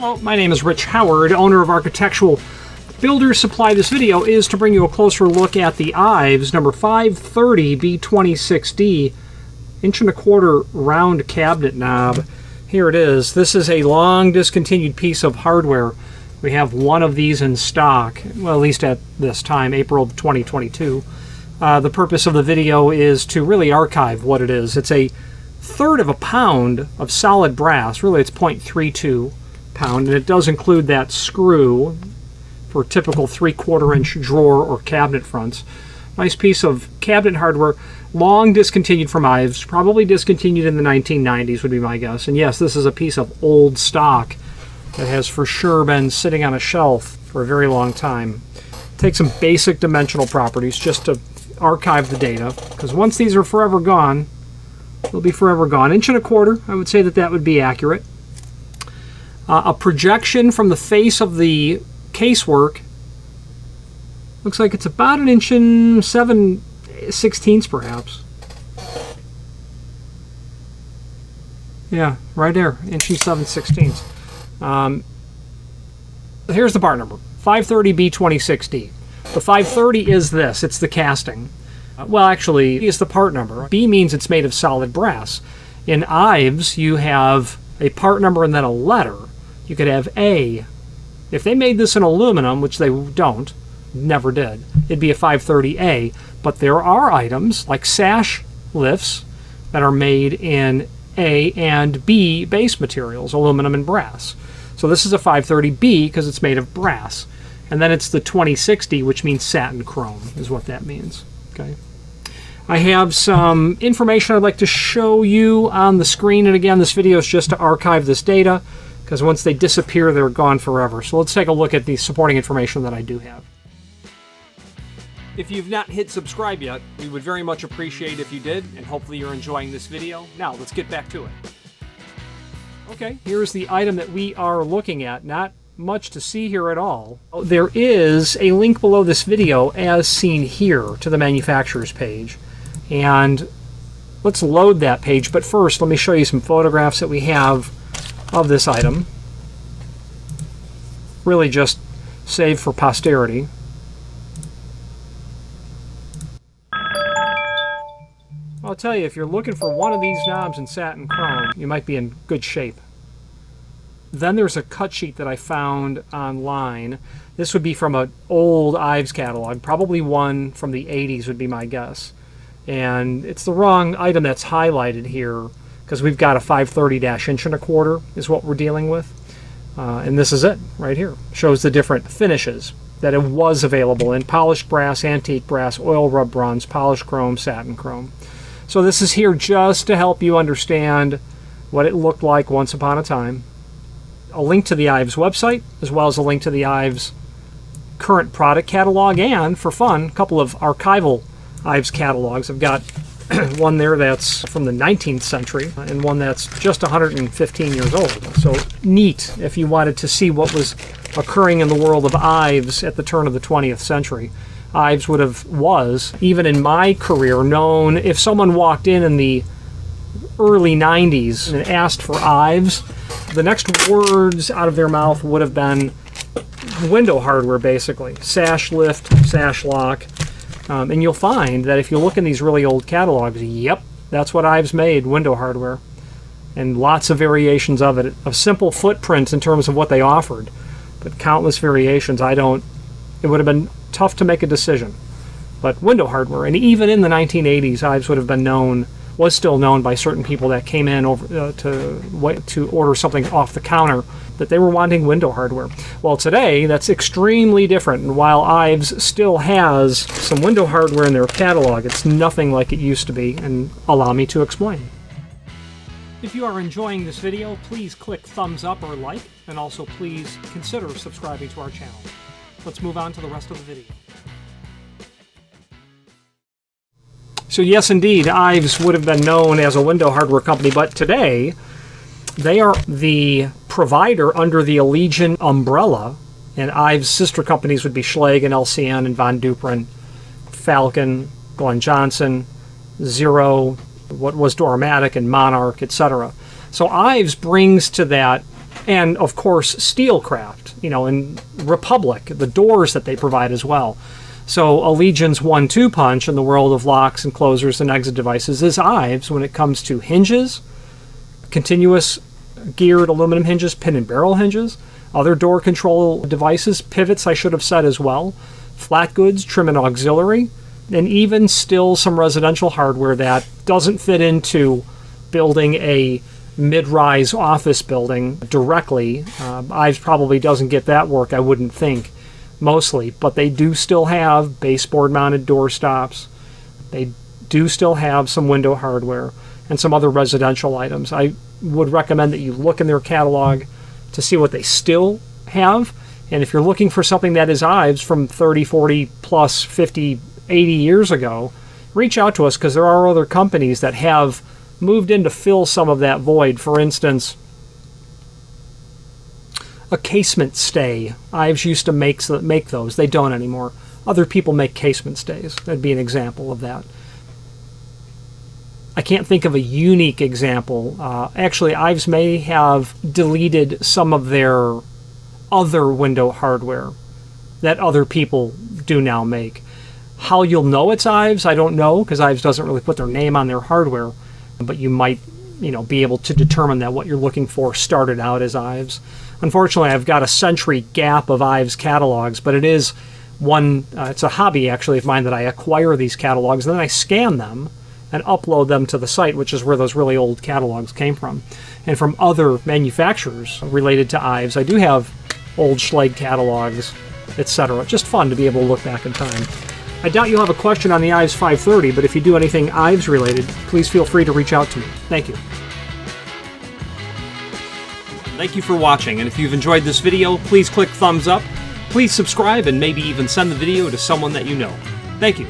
Hello, my name is Rich Howard, owner of Architectural Builder Supply. This video is to bring you a closer look at the Ives number 530B26D 1.25" round cabinet knob. Here it is. This is a long discontinued piece of hardware. We have one of these in stock, well, at least at this time, April of 2022. The purpose of the video is to really archive what it is. It's a 1/3 pound of solid brass. Really, it's 0.32 pound, and it does include that screw for typical 3/4 inch drawer or cabinet fronts. Nice piece of cabinet hardware, long discontinued from Ives, probably discontinued in the 1990s would be my guess. And yes, this is a piece of old stock that has for sure been sitting on a shelf for a very long time. Take some basic dimensional properties just to archive the data, because once these are forever gone, they'll be forever gone. 1.25", I would say that would be accurate. A projection from the face of the casework looks like it's about 1 7/16 inches perhaps. Yeah, right there, 1 7/16 inches. Here's the part number, 530B26D. The 530 is this, it's the casting. Well, actually, it's the part number. B means it's made of solid brass. In Ives, you have a part number and then a letter. You could have A. If they made this in aluminum, which they don't, never did, it'd be a 530A. But there are items like sash lifts that are made in A and B base materials, aluminum and brass. So this is a 530B because it's made of brass. And then it's the 2060, which means satin chrome, is what that means. Okay. I have some information I'd like to show you on the screen. And again, this video is just to archive this data, because once they disappear, they're gone forever. So let's take a look at the supporting information that I do have. If you've not hit subscribe yet, we would very much appreciate if you did, and hopefully you're enjoying this video. Now, let's get back to it. Okay, here's the item that we are looking at. Not much to see here at all. There is a link below this video, as seen here, to the manufacturer's page. And let's load that page, but first let me show you some photographs that we have of this item. Really just saved for posterity. I'll tell you, if you're looking for one of these knobs in satin chrome, you might be in good shape. Then there's a cut sheet that I found online. This would be from an old Ives catalog, probably one from the 80s would be my guess. And it's the wrong item that's highlighted here, because we've got a 530-1.25" is what we're dealing with. And this is it right here. Shows the different finishes that it was available in: polished brass, antique brass, oil rub bronze, polished chrome, satin chrome. So this is here just to help you understand what it looked like once upon a time. A link to the Ives website, as well as a link to the Ives current product catalog, and for fun, a couple of archival Ives catalogs. I've got one there that's from the 19th century and one that's just 115 years old. So neat if you wanted to see what was occurring in the world of Ives at the turn of the 20th century. Ives was, even in my career, known, if someone walked in the early 90s and asked for Ives, the next words out of their mouth would have been window hardware, basically. Sash lift, sash lock. And you'll find that if you look in these really old catalogs, yep, that's what Ives made, window hardware. And lots of variations of it. A simple footprint in terms of what they offered, but countless variations. It would have been tough to make a decision. But window hardware, and even in the 1980s, Ives would have been known, was still known by certain people that came in over to order something off the counter, that they were wanting window hardware. Well, today that's extremely different, and while Ives still has some window hardware in their catalog, it's nothing like it used to be, and allow me to explain. If you are enjoying this video, please click thumbs up or like, and also please consider subscribing to our channel. Let's move on to the rest of the video. So yes, indeed, Ives would have been known as a window hardware company, but today they are the provider under the Allegion umbrella, and Ives' sister companies would be Schlage and LCN and Von Duprin, Falcon, Glenn Johnson, Zero, what was Doramatic and Monarch, etc. So Ives brings to that And, of course, Steelcraft, you know, and Republic, the doors that they provide as well. So Allegion's 1-2 punch in the world of locks and closers and exit devices is Ives when it comes to hinges, continuous geared aluminum hinges, pin and barrel hinges, other door control devices, pivots I should have said as well, flat goods, trim and auxiliary, and even still some residential hardware that doesn't fit into building a mid-rise office building directly. Ives probably doesn't get that work, I wouldn't think, mostly, but they do still have baseboard mounted door stops. They do still have some window hardware and some other residential items. I would recommend that you look in their catalog to see what they still have. And if you're looking for something that is Ives from 30, 40 plus 50, 80 years ago, reach out to us, because there are other companies that have moved in to fill some of that void. For instance, a casement stay. Ives used to make those. They don't anymore. Other people make casement stays. That'd be an example of that. I can't think of a unique example. Actually, Ives may have deleted some of their other window hardware that other people do now make. How you'll know it's Ives, I don't know, because Ives doesn't really put their name on their hardware. But you might, you know, be able to determine that what you're looking for started out as Ives. Unfortunately, I've got a century gap of Ives catalogs, but it is one, it's a hobby actually of mine that I acquire these catalogs, and then I scan them and upload them to the site, which is where those really old catalogs came from. And from other manufacturers related to Ives, I do have old Schlage catalogs, etc. Just fun to be able to look back in time. I doubt you'll have a question on the Ives 530, but if you do anything Ives related, please feel free to reach out to me. Thank you. Thank you for watching, and if you've enjoyed this video, please click thumbs up, please subscribe, and maybe even send the video to someone that you know. Thank you.